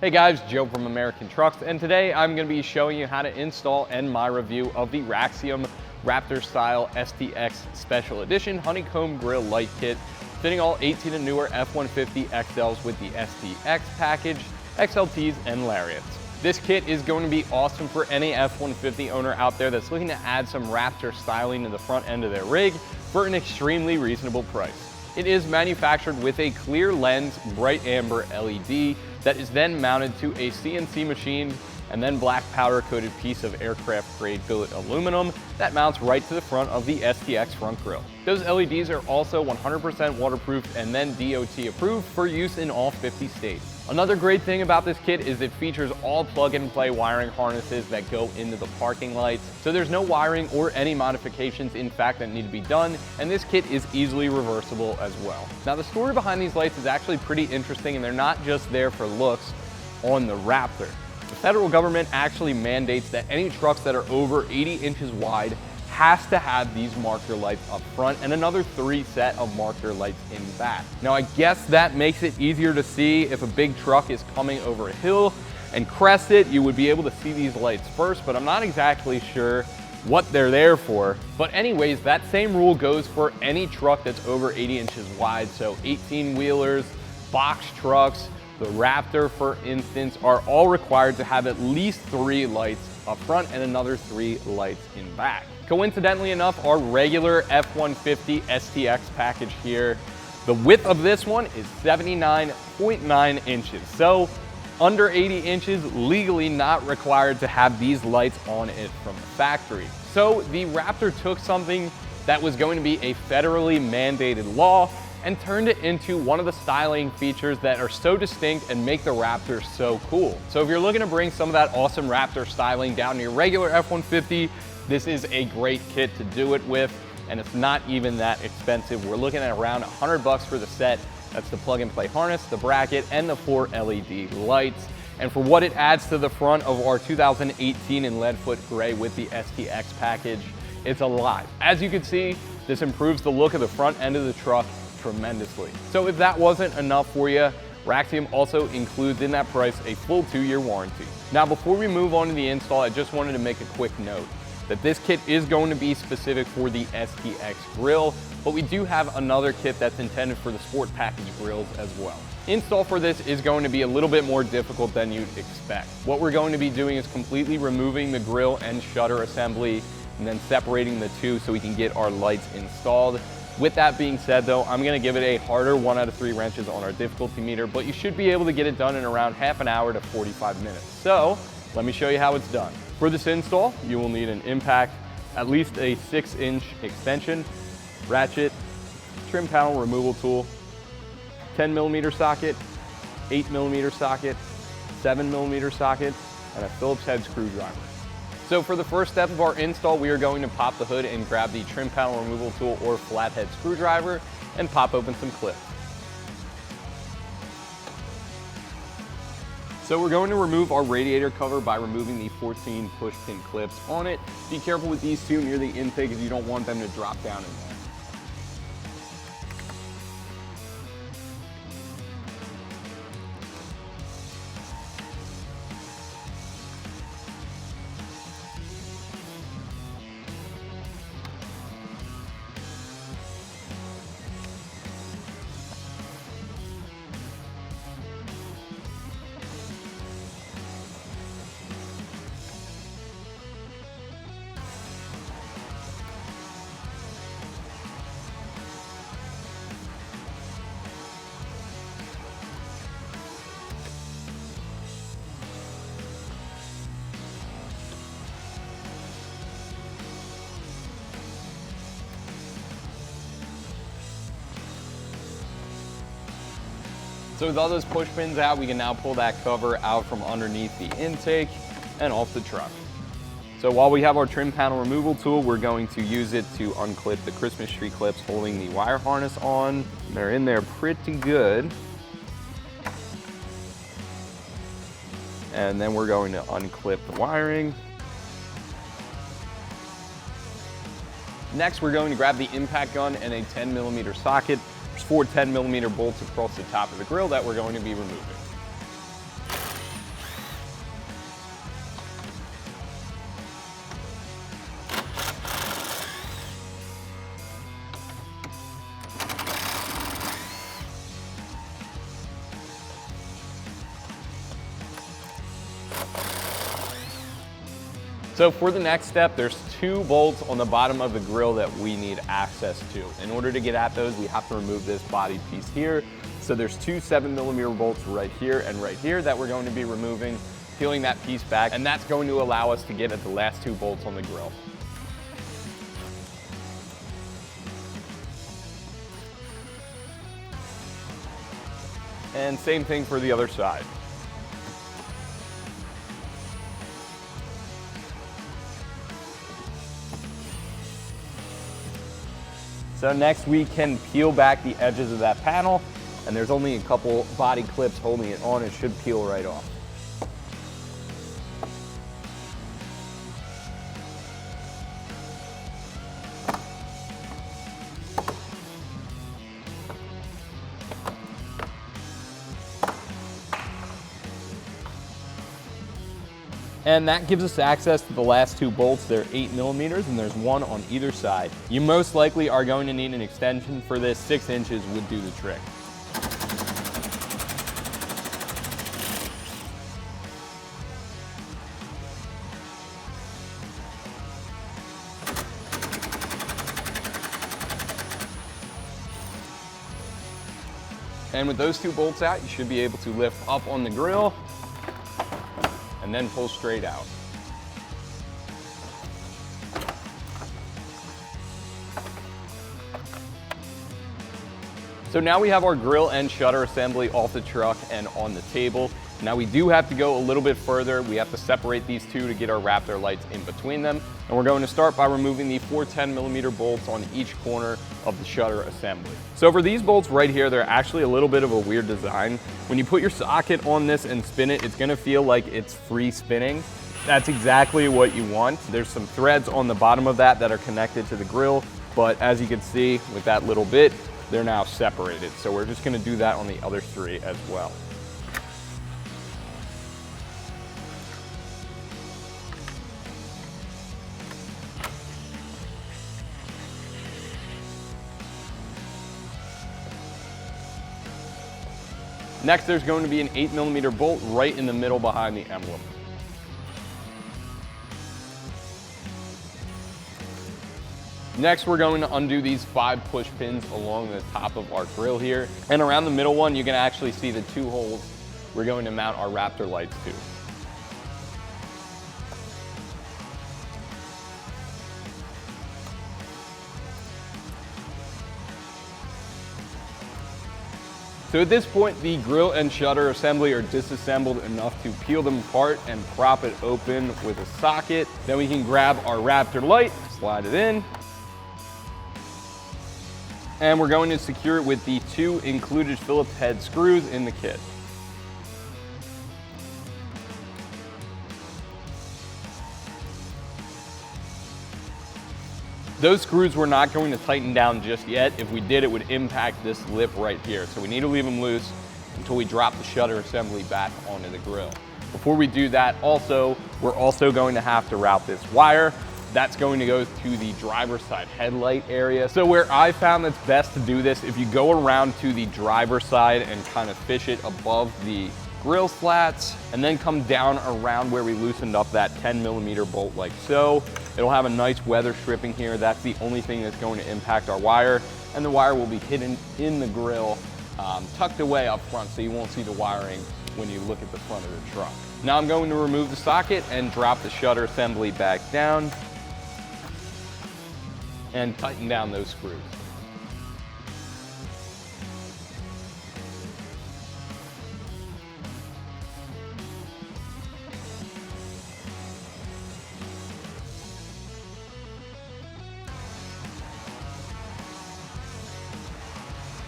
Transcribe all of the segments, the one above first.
Hey guys, Joe from American Trucks, and today I'm going to be showing you how to install and my review of the Raxiom Raptor STX Special Edition Honeycomb Grille Light Kit, fitting all 18 and newer F150 XLs with the STX package, XLTs, and Lariats. This kit is going to be awesome for any F150 owner out there that's looking to add some Raptor styling to the front end of their rig for an extremely reasonable price. It is manufactured with a clear lens bright amber LED that is then mounted to a CNC machine and then black powder coated piece of aircraft grade billet aluminum that mounts right to the front of the STX front grille. Those LEDs are also 100% waterproof and then DOT approved for use in all 50 states. Another great thing about this kit is it features all plug-and-play wiring harnesses that go into the parking lights, so there's no wiring or any modifications in fact that need to be done, and this kit is easily reversible as well. Now the story behind these lights is actually pretty interesting, and they're not just there for looks on the Raptor. The federal government actually mandates that any trucks that are over 80 inches wide has to have these marker lights up front and another 3 set of marker lights in back. Now I guess that makes it easier to see if a big truck is coming over a hill and crest it, you would be able to see these lights first, but I'm not exactly sure what they're there for. But anyways, that same rule goes for any truck that's over 80 inches wide, so 18-wheelers, box trucks, the Raptor, for instance, are all required to have at least 3 lights up front and another 3 lights in back. Coincidentally enough, our regular F150 STX package here, the width of this one is 79.9 inches. So under 80 inches, legally not required to have these lights on it from the factory. So the Raptor took something that was going to be a federally mandated law and turned it into one of the styling features that are so distinct and make the Raptor so cool. So if you're looking to bring some of that awesome Raptor styling down to your regular F150, this is a great kit to do it with, and it's not even that expensive. We're looking at around $100 for the set. That's the plug and play harness, the bracket, and the 4 LED lights. And for what it adds to the front of our 2018 in Leadfoot Gray with the STX package, it's a lot. As you can see, this improves the look of the front end of the truck tremendously. So if that wasn't enough for you, Raxiom also includes in that price a full 2-year warranty. Now before we move on to the install, I just wanted to make a quick note that this kit is going to be specific for the STX grill, but we do have another kit that's intended for the sport package grills as well. Install for this is going to be a little bit more difficult than you'd expect. What we're going to be doing is completely removing the grill and shutter assembly and then separating the two so we can get our lights installed. With that being said though, I'm gonna give it a harder 1 out of 3 wrenches on our difficulty meter, but you should be able to get it done in around half an hour to 45 minutes. So let me show you how it's done. For this install, you will need an impact, at least a 6-inch extension, ratchet, trim panel removal tool, 10mm socket, 8mm socket, 7mm socket, and a Phillips head screwdriver. So for the first step of our install, we are going to pop the hood and grab the trim panel removal tool or flathead screwdriver and pop open some clips. So we're going to remove our radiator cover by removing the 14 push pin clips on it. Be careful with these two near the intake as you don't want them to drop down in there. So with all those push pins out, we can now pull that cover out from underneath the intake and off the truck. So while we have our trim panel removal tool, we're going to use it to unclip the Christmas tree clips holding the wire harness on. They're in there pretty good. And then we're going to unclip the wiring. Next, we're going to grab the impact gun and a 10mm socket. There's 4 10mm bolts across the top of the grill that we're going to be removing. So for the next step, there's 2 bolts on the bottom of the grille that we need access to. In order to get at those, we have to remove this body piece here. So there's 2 7mm bolts right here and right here that we're going to be removing, peeling that piece back, and that's going to allow us to get at the last 2 bolts on the grille. And same thing for the other side. So next we can peel back the edges of that panel, and there's only a couple body clips holding it on. It should peel right off. And that gives us access to the last 2 bolts. They're 8mm and there's 1 on either side. You most likely are going to need an extension for this. 6 inches would do the trick. And with those 2 bolts out, you should be able to lift up on the grille and then pull straight out. So now we have our grille and shutter assembly off the truck and on the table. Now we do have to go a little bit further. We have to separate these 2 to get our Raptor lights in between them. And we're going to start by removing the 4 10mm bolts on each corner of the shutter assembly. So for these bolts right here, they're actually a little bit of a weird design. When you put your socket on this and spin it, it's gonna feel like it's free spinning. That's exactly what you want. There's some threads on the bottom of that are connected to the grille, but as you can see with that little bit, they're now separated. So we're just gonna do that on the other 3 as well. Next, there's going to be an 8mm bolt right in the middle behind the emblem. Next, we're going to undo these 5 push pins along the top of our grille here. And around the middle one, you can actually see the 2 holes we're going to mount our Raptor lights to. So at this point, the grille and shutter assembly are disassembled enough to peel them apart and prop it open with a socket. Then we can grab our Raptor light, slide it in, and we're going to secure it with the 2 included Phillips head screws in the kit. Those screws we're not going to tighten down just yet. If we did, it would impact this lip right here. So we need to leave them loose until we drop the shutter assembly back onto the grille. Before we do that, we're also going to have to route this wire. That's going to go to the driver's side headlight area. So where I found that's best to do this, if you go around to the driver's side and kind of fish it above the grille slats, and then come down around where we loosened up that 10mm bolt like so. It'll have a nice weather stripping here. That's the only thing that's going to impact our wire, and the wire will be hidden in the grille, tucked away up front, so you won't see the wiring when you look at the front of the truck. Now I'm going to remove the socket and drop the shutter assembly back down and tighten down those screws.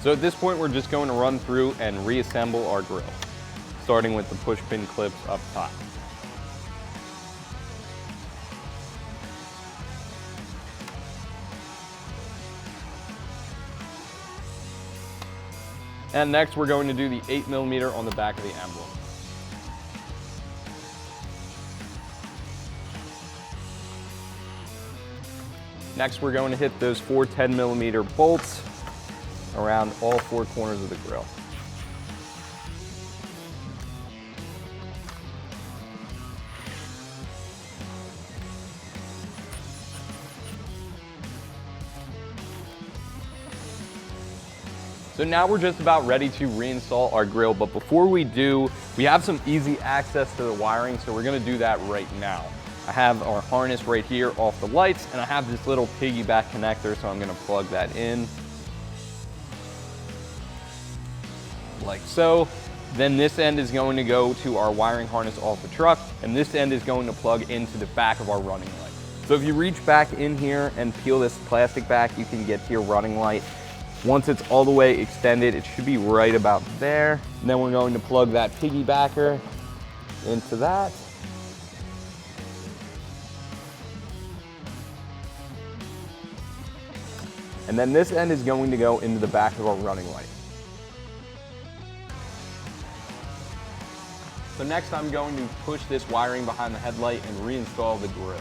So at this point, we're just going to run through and reassemble our grille, starting with the push pin clips up top. And next, we're going to do the 8mm on the back of the emblem. Next, we're going to hit those 4 10mm bolts around all 4 corners of the grille. So now we're just about ready to reinstall our grill, but before we do, we have some easy access to the wiring, so we're gonna do that right now. I have our harness right here off the lights, and I have this little piggyback connector, so I'm gonna plug that in. Like so. Then this end is going to go to our wiring harness off the truck, and this end is going to plug into the back of our running light. So if you reach back in here and peel this plastic back, you can get to your running light. Once it's all the way extended, it should be right about there. And then we're going to plug that piggybacker into that. And then this end is going to go into the back of our running light. So next I'm going to push this wiring behind the headlight and reinstall the grill.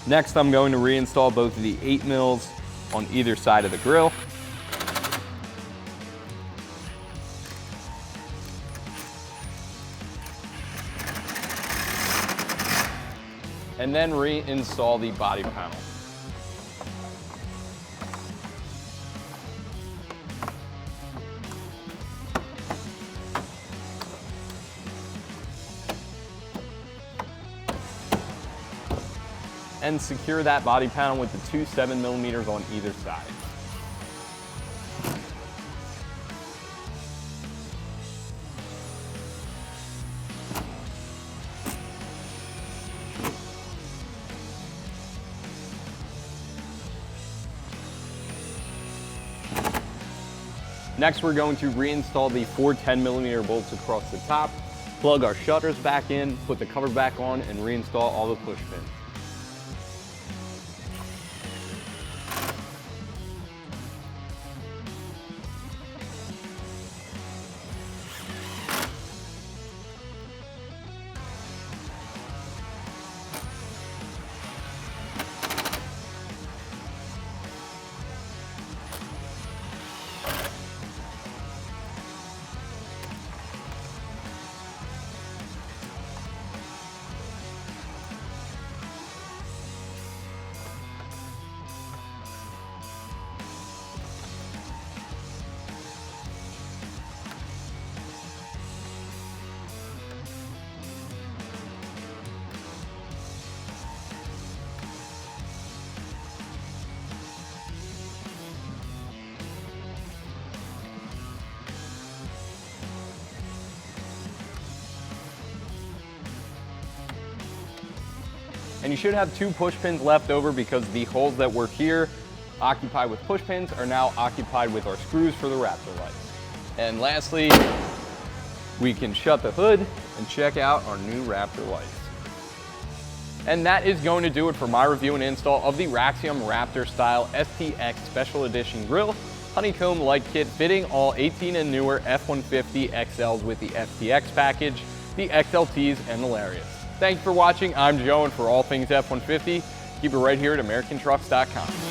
Next, I'm going to reinstall both of the 8 mils on either side of the grill. And then reinstall the body panel. And secure that body panel with the two 7mm on either side. Next, we're going to reinstall the 4 10mm bolts across the top, plug our shutters back in, put the cover back on, and reinstall all the push pins. And you should have 2 push pins left over because the holes that were here occupied with push pins are now occupied with our screws for the Raptor lights. And lastly, we can shut the hood and check out our new Raptor lights. And that is going to do it for my review and install of the Raxiom Raptor Style STX Special Edition Grille Honeycomb Light Kit, fitting all 18 and newer F150 XLs with the STX package, the XLTs, and the Lariats. Thank you for watching. I'm Joe, and for all things F-150, keep it right here at AmericanTrucks.com.